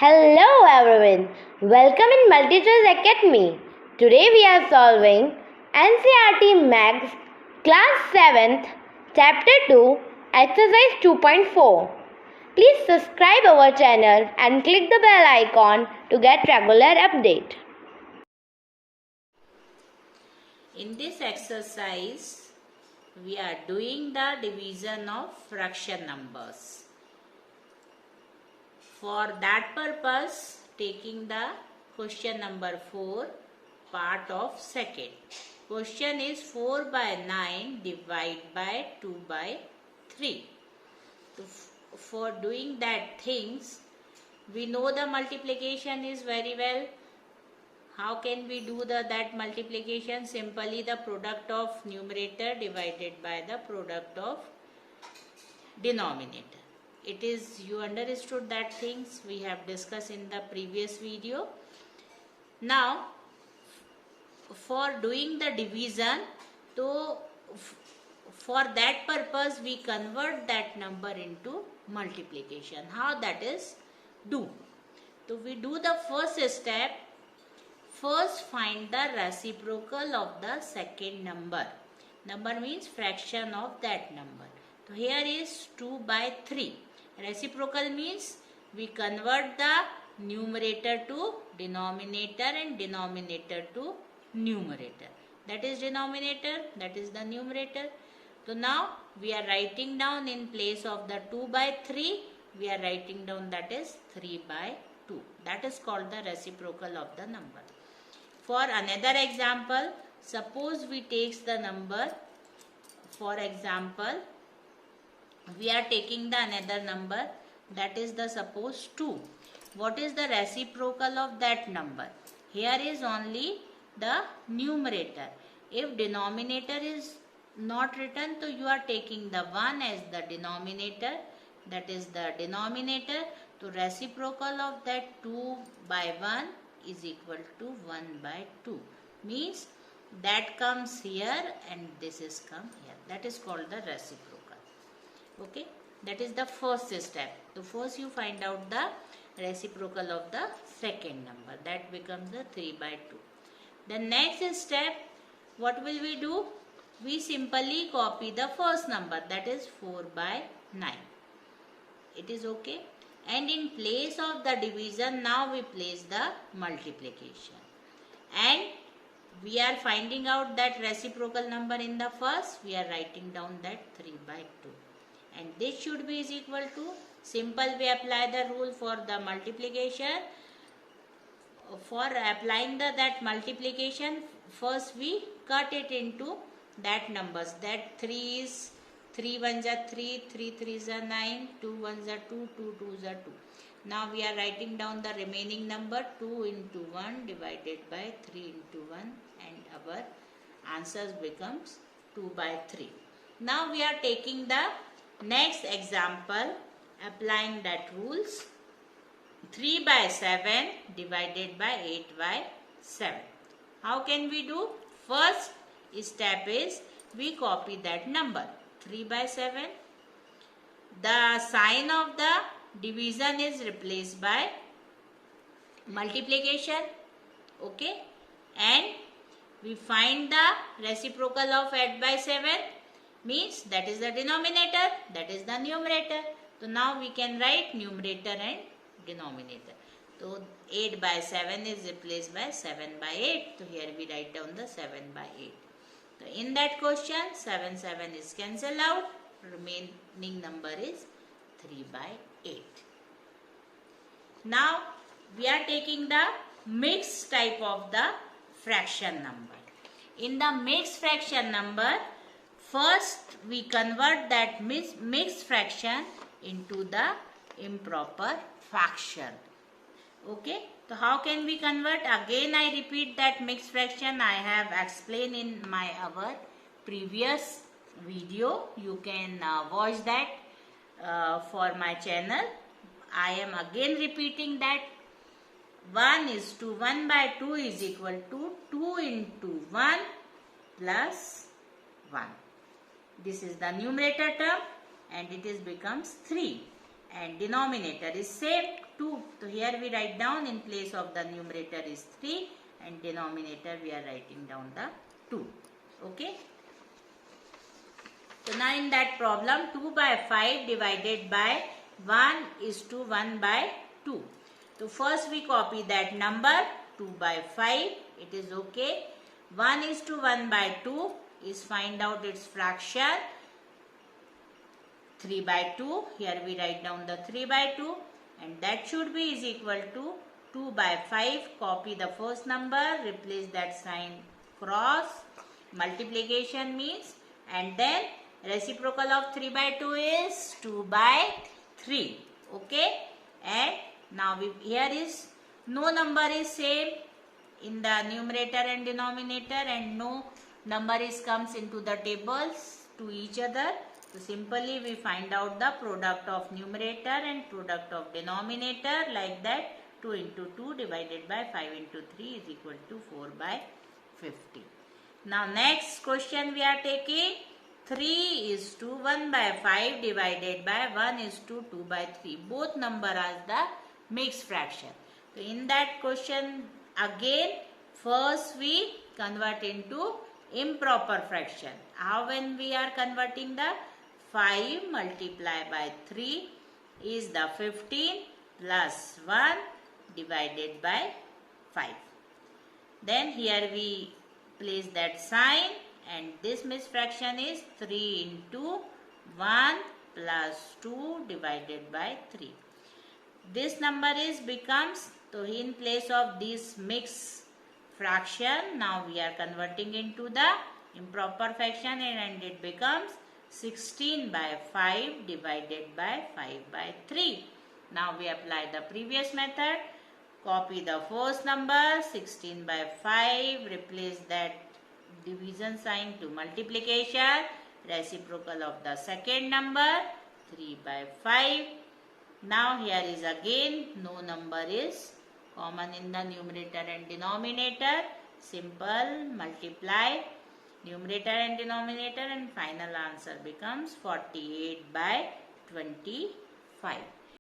Hello everyone, welcome in MultiChoice Academy. Today we are solving NCERT Maths Class 7th Chapter 2 Exercise 2.4. Please subscribe our channel and click the bell icon to get regular update. In this exercise, we are doing the division of fraction numbers. For that purpose, taking the question number 4, part of second. Question is 4 by 9 divided by 2 by 3. So, for doing that things, we know the multiplication is very well. How can we do that multiplication? Simply the product of numerator divided by the product of denominator. It is, you understood that things we have discussed in the previous video. Now, for doing the division, so for that purpose we convert that number into multiplication. How that is do? So we do the first step. First, find the reciprocal of the second number. Number means fraction of that number. So here is 2 by 3. Reciprocal means we convert the numerator to denominator and denominator to numerator. That is denominator, that is the numerator. So now we are writing down in place of the 2 by 3, we are writing down that is 3 by 2. That is called the reciprocal of the number. For another example, suppose we take the number, for example, we are taking the another number, that is the suppose 2. What is the reciprocal of that number? Here is only the numerator. If denominator is not written, so you are taking the 1 as the denominator, that is the denominator. So reciprocal of that 2 by 1 is equal to 1 by 2. Means that comes here and this is come here. That is called the reciprocal. Okay, that is the first step. So first you find out the reciprocal of the second number. That becomes the 3 by 2. The next step, what will we do? We simply copy the first number, that is 4 by 9. It is okay. And in place of the division, now we place the multiplication. And we are finding out that reciprocal number in the first, we are writing down that 3 by 2. And this should be is equal to, simple we apply the rule for the multiplication. For applying that multiplication, first we cut it into that numbers. That 3 is 3 1s are 3, 3 3s are 9, 2 1s are 2, 2 2s are 2. Now we are writing down the remaining number 2 into 1 divided by 3 into 1 and our answers becomes 2 by 3. Now we are taking the next example, applying that rules. 3 by 7 divided by 8 by 7. How can we do? First step is we copy that number. 3 by 7. The sign of the division is replaced by multiplication. Okay. And we find the reciprocal of 8 by 7. Means that is the denominator, that is the numerator. So now we can write numerator and denominator. So 8 by 7 is replaced by 7 by 8. So here we write down the 7 by 8. So in that question, 7 is cancelled out. Remaining number is 3 by 8. Now we are taking the mixed type of the fraction number. In the mixed fraction number, first we convert that mixed fraction into the improper fraction. Okay. So how can we convert? Again I repeat that mixed fraction I have explained in our previous video. You can watch that for my channel. I am again repeating that 1 is to 1 by 2 is equal to 2 into 1 plus 1. This is the numerator term and it is becomes 3. And denominator is same 2. So here here we write down in place of the numerator is 3 and denominator we are writing down the 2. Okay. So now in that problem 2 by 5 divided by 1 is to 1 by 2. So first we copy that number 2 by 5. It is okay. 1 is to 1 by 2 is find out its fraction. 3 by 2. Here we write down the 3 by 2 and that should be is equal to 2 by 5. Copy the first number. Replace that sign cross. Multiplication means, and then reciprocal of 3 by 2 is 2 by 3. Okay. And now here is no number is same in the numerator and denominator and no number is comes into the tables to each other. So simply we find out the product of numerator and product of denominator like that. 2 into 2 divided by 5 into 3 is equal to 4 by 50. Now next question we are taking 3 is to 1 by 5 divided by 1 is to 2 by 3. Both number are the mixed fraction. So in that question again first we convert into improper fraction. How when we are converting the 5 multiplied by 3 is the 15 plus 1 divided by 5. Then here we place that sign and this mixed fraction is 3 into 1 plus 2 divided by 3. This number is becomes, so in place of this mixed fraction now we are converting into the improper fraction and it becomes 16 by 5 divided by 5 by 3. Now we apply the previous method. Copy the first number 16 by 5. Replace that division sign to multiplication. Reciprocal of the second number 3 by 5. Now here is again no number is common in the numerator and denominator. Simple multiply numerator and denominator and final answer becomes 48 by 25.